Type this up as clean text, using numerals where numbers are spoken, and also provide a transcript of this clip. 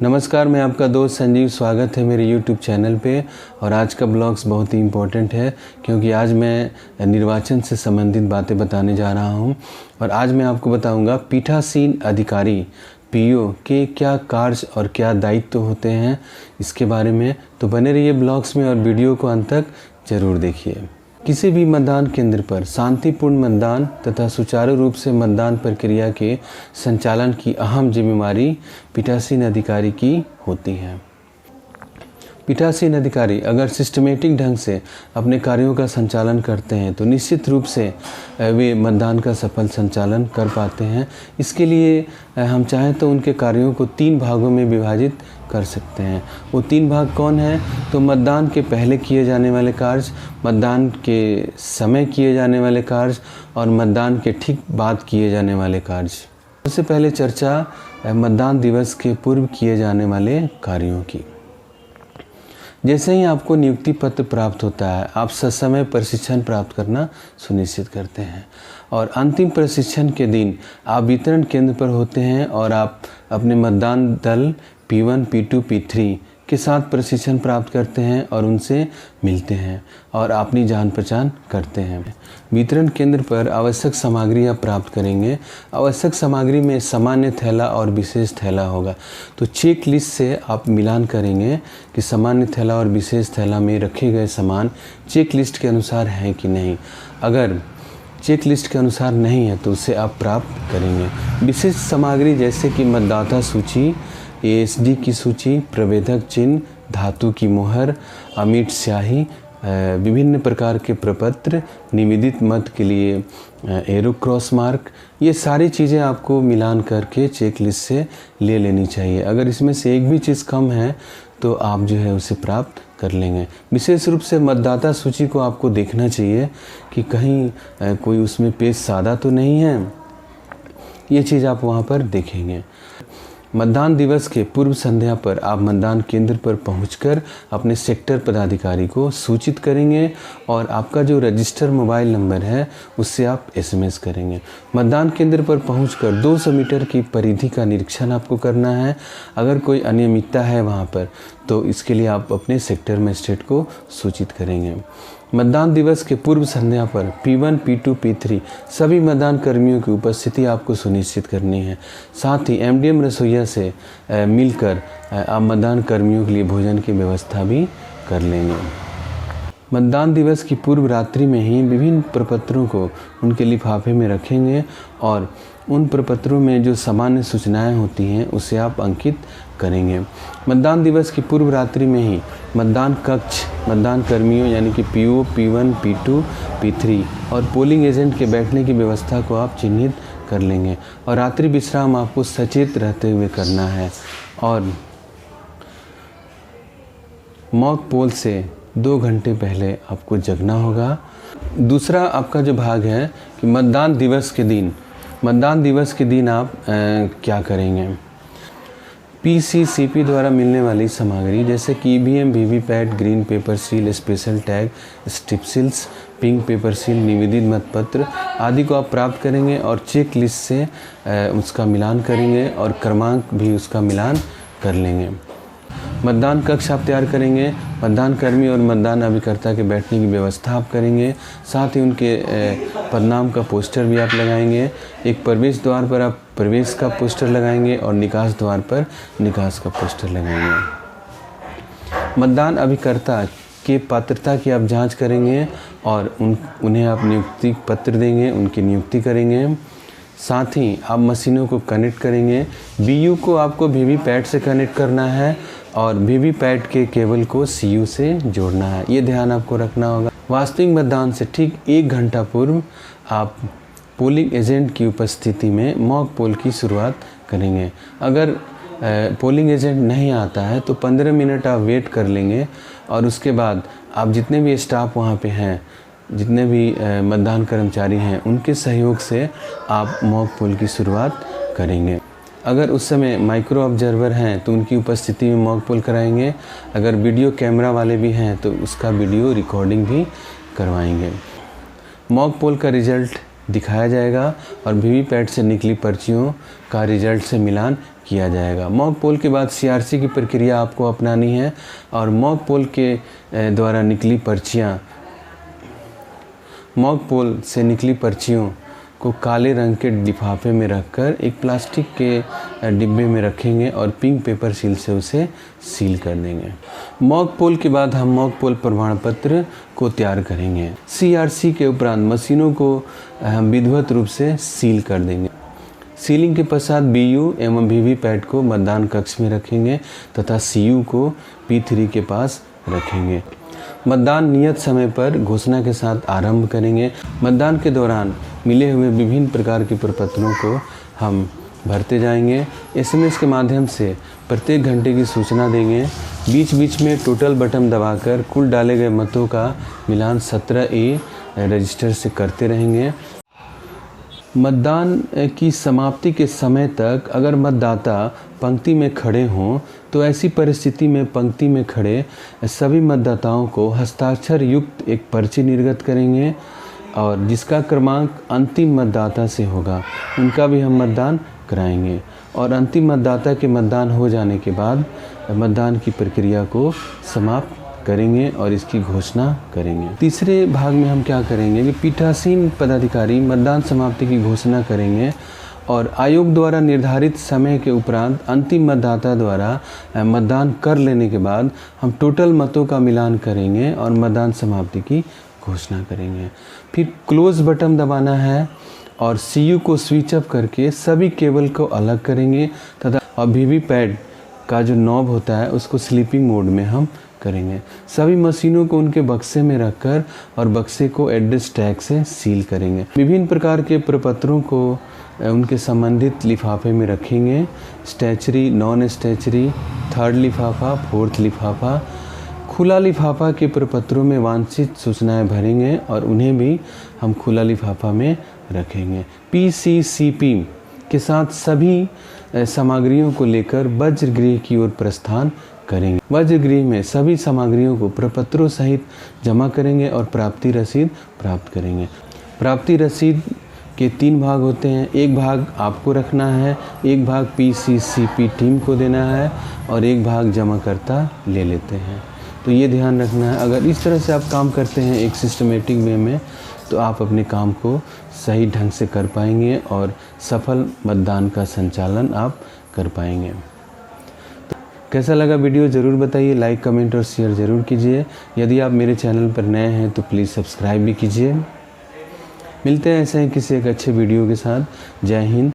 नमस्कार, मैं आपका दोस्त संजीव। स्वागत है मेरे YouTube चैनल पे। और आज का ब्लॉग्स बहुत ही इम्पोर्टेंट है क्योंकि आज मैं निर्वाचन से संबंधित बातें बताने जा रहा हूं। और आज मैं आपको बताऊंगा पीठासीन अधिकारी पीओ के क्या कार्य और क्या दायित्व होते हैं इसके बारे में। तो बने रहिए ब्लॉग्स में और वीडियो को अंत तक ज़रूर देखिए। किसी भी मतदान केंद्र पर शांतिपूर्ण मतदान तथा सुचारू रूप से मतदान प्रक्रिया के संचालन की अहम जिम्मेदारी पीठासीन अधिकारी की होती है। पीठासीन अधिकारी अगर सिस्टमेटिक ढंग से अपने कार्यों का संचालन करते हैं तो निश्चित रूप से वे मतदान का सफल संचालन कर पाते हैं। इसके लिए हम चाहें तो उनके कार्यों को 3 भागों में विभाजित कर सकते हैं। वो 3 भाग कौन हैं? तो मतदान के पहले किए जाने वाले कार्य, मतदान के समय किए जाने वाले कार्य और मतदान के ठीक बाद किए जाने वाले कार्य। सबसे पहले चर्चा मतदान दिवस के पूर्व किए जाने वाले कार्यों की। जैसे ही आपको नियुक्ति पत्र प्राप्त होता है, आप ससमय प्रशिक्षण प्राप्त करना सुनिश्चित करते हैं और अंतिम प्रशिक्षण के दिन आप वितरण केंद्र पर होते हैं और आप अपने मतदान दल P1, P2, P3 के साथ प्रशिक्षण प्राप्त करते हैं और उनसे मिलते हैं और अपनी जान पहचान करते हैं। वितरण केंद्र पर आवश्यक सामग्री आप प्राप्त करेंगे। आवश्यक सामग्री में सामान्य थैला और विशेष थैला होगा। तो चेक लिस्ट से आप मिलान करेंगे कि सामान्य थैला और विशेष थैला में रखे गए सामान चेक लिस्ट के अनुसार हैं कि नहीं। अगर चेक लिस्ट के अनुसार नहीं है तो उसे आप प्राप्त करेंगे। विशेष सामग्री जैसे कि मतदाता सूची, ASD की सूची, प्रवेदक चिन्ह, धातु की मोहर, अमिट स्याही, विभिन्न प्रकार के प्रपत्र, निवेदित मत के लिए एरो क्रॉस मार्क, ये सारी चीज़ें आपको मिलान करके चेक लिस्ट से ले लेनी चाहिए। अगर इसमें से एक भी चीज़ कम है तो आप जो है उसे प्राप्त कर लेंगे। विशेष रूप से मतदाता सूची को आपको देखना चाहिए कि कहीं कोई उसमें पेज सादा तो नहीं है। ये चीज़ आप वहाँ पर देखेंगे। मतदान दिवस के पूर्व संध्या पर आप मतदान केंद्र पर पहुंचकर अपने सेक्टर पदाधिकारी को सूचित करेंगे और आपका जो रजिस्टर मोबाइल नंबर है उससे आप SMS करेंगे। मतदान केंद्र पर पहुंचकर 200 मीटर की परिधि का निरीक्षण आपको करना है। अगर कोई अनियमितता है वहां पर तो इसके लिए आप अपने सेक्टर मजिस्ट्रेट को सूचित करेंगे। मतदान दिवस के पूर्व संध्या पर P1, P2, P3 सभी मतदान कर्मियों की उपस्थिति आपको सुनिश्चित करनी है। साथ ही MDM रसोइया से मिलकर आप मतदान कर्मियों के लिए भोजन की व्यवस्था भी कर लेंगे। मतदान दिवस की पूर्व रात्रि में ही विभिन्न प्रपत्रों को उनके लिफाफे में रखेंगे और उन प्रपत्रों में जो सामान्य सूचनाएं होती हैं उसे आप अंकित करेंगे। मतदान दिवस की पूर्व रात्रि में ही मतदान कक्ष मतदान कर्मियों यानी कि PO, P1, P2, P3 और पोलिंग एजेंट के बैठने की व्यवस्था को आप चिन्हित कर लेंगे। और रात्रि विश्राम आपको सचेत रहते हुए करना है और मॉक पोल से 2 घंटे पहले आपको जगना होगा। दूसरा आपका जो भाग है कि मतदान दिवस के दिन आप क्या करेंगे। PCCP द्वारा मिलने वाली सामग्री जैसे कि EVM, VVPAT, green paper seal, special tag, strip seals, pink paper seal, निवेदित मतपत्र आदि को आप प्राप्त करेंगे और चेक लिस्ट से उसका मिलान करेंगे और क्रमांक भी उसका मिलान कर लेंगे। मतदान कक्ष आप तैयार करेंगे। मतदान कर्मी और मतदान अभिकर्ता के बैठने की व्यवस्था आप करेंगे। साथ ही उनके पदनाम का पोस्टर भी आप लगाएंगे। एक प्रवेश द्वार पर आप प्रवेश का पोस्टर लगाएंगे और निकास द्वार पर निकास का पोस्टर लगाएंगे। मतदान अभिकर्ता के पात्रता की आप जांच करेंगे और उन्हें आप नियुक्ति पत्र देंगे, उनकी नियुक्ति करेंगे। साथ ही आप मशीनों को कनेक्ट करेंगे। BU को आपको VVPAT से कनेक्ट करना है और VVPAT के केबल को CU से जोड़ना है। ये ध्यान आपको रखना होगा। वास्तविक मतदान से ठीक 1 घंटा पूर्व आप पोलिंग एजेंट की उपस्थिति में मॉक पोल की शुरुआत करेंगे। अगर पोलिंग एजेंट नहीं आता है तो 15 मिनट आप वेट कर लेंगे और उसके बाद आप जितने भी स्टाफ वहाँ पे हैं, जितने भी मतदान कर्मचारी हैं, उनके सहयोग से आप मॉक पोल की शुरुआत करेंगे। अगर उस समय माइक्रो ऑब्जर्वर हैं तो उनकी उपस्थिति में मॉक पोल कराएंगे। अगर वीडियो कैमरा वाले भी हैं तो उसका वीडियो रिकॉर्डिंग भी करवाएंगे। मॉक पोल का रिज़ल्ट दिखाया जाएगा और VVPAT से निकली पर्चियों का रिज़ल्ट से मिलान किया जाएगा। मॉक पोल के बाद सीआरसी की प्रक्रिया आपको अपनानी है और मॉक पोल के द्वारा निकली पर्चियाँ, मॉक पोल से निकली पर्चियों को काले रंग के लिफाफे में रखकर एक प्लास्टिक के डिब्बे में रखेंगे और पिंक पेपर सील से उसे सील कर देंगे। मॉक पोल के बाद हम मॉक पोल प्रमाण पत्र को तैयार करेंगे। सीआरसी के उपरांत मशीनों को हम विधिवत रूप से सील कर देंगे। सीलिंग के पश्चात बीयू एवं वीवीपैट को मतदान कक्ष में रखेंगे तथा सीयू को P3 के पास रखेंगे। मतदान नियत समय पर घोषणा के साथ आरंभ करेंगे। मतदान के दौरान मिले हुए विभिन्न प्रकार के प्रपत्रों को हम भरते जाएंगे। SMS के माध्यम से प्रत्येक घंटे की सूचना देंगे। बीच बीच में टोटल बटन दबाकर कुल डाले गए मतों का मिलान 17A रजिस्टर से करते रहेंगे। मतदान की समाप्ति के समय तक अगर मतदाता पंक्ति में खड़े हों तो ऐसी परिस्थिति में पंक्ति में खड़े सभी मतदाताओं को हस्ताक्षर युक्त एक पर्ची निर्गत करेंगे और जिसका क्रमांक अंतिम मतदाता से होगा उनका भी हम मतदान कराएंगे और अंतिम मतदाता के मतदान हो जाने के बाद मतदान की प्रक्रिया को समाप्त करेंगे और इसकी घोषणा करेंगे। तीसरे भाग में हम क्या करेंगे कि पीठासीन पदाधिकारी मतदान समाप्ति की घोषणा करेंगे और आयोग द्वारा निर्धारित समय के उपरांत अंतिम मतदाता द्वारा मतदान कर लेने के बाद हम टोटल मतों का मिलान करेंगे और मतदान समाप्ति की घोषणा करेंगे। फिर क्लोज बटन दबाना है और सीयू को स्विच ऑफ करके सभी केबल को अलग करेंगे तथा वीवीपैट का जो नॉब होता है उसको स्लीपिंग मोड में हम करेंगे। सभी मशीनों को उनके बक्से में रखकर और बक्से को एड्रेस टैग से सील करेंगे। विभिन्न प्रकार के प्रपत्रों को उनके संबंधित लिफाफे में रखेंगे। स्टैचरी, नॉन स्टैचरी, थर्ड लिफाफा, फोर्थ लिफाफा। खुला लिफाफा के प्रपत्रों में वांछित सूचनाएं भरेंगे और उन्हें भी हम खुला लिफाफा में रखेंगे। PCCP के साथ सभी सामग्रियों को लेकर वज्रगृह की ओर प्रस्थान करेंगे। वज्रगृह में सभी सामग्रियों को प्रपत्रों सहित जमा करेंगे और प्राप्ति रसीद प्राप्त करेंगे। प्राप्ति रसीद के 3 भाग होते हैं। एक भाग आपको रखना है, एक भाग PCCP टीम को देना है और एक भाग जमाकर्ता ले लेते हैं। तो ये ध्यान रखना है। अगर इस तरह से आप काम करते हैं एक सिस्टमेटिक वे में तो आप अपने काम को सही ढंग से कर पाएंगे और सफल मतदान का संचालन आप कर पाएंगे। तो कैसा लगा वीडियो ज़रूर बताइए, लाइक, कमेंट और शेयर ज़रूर कीजिए। यदि आप मेरे चैनल पर नए हैं तो प्लीज़ सब्सक्राइब भी कीजिए। मिलते हैं ऐसे ही किसी एक अच्छे वीडियो के साथ। जय हिंद,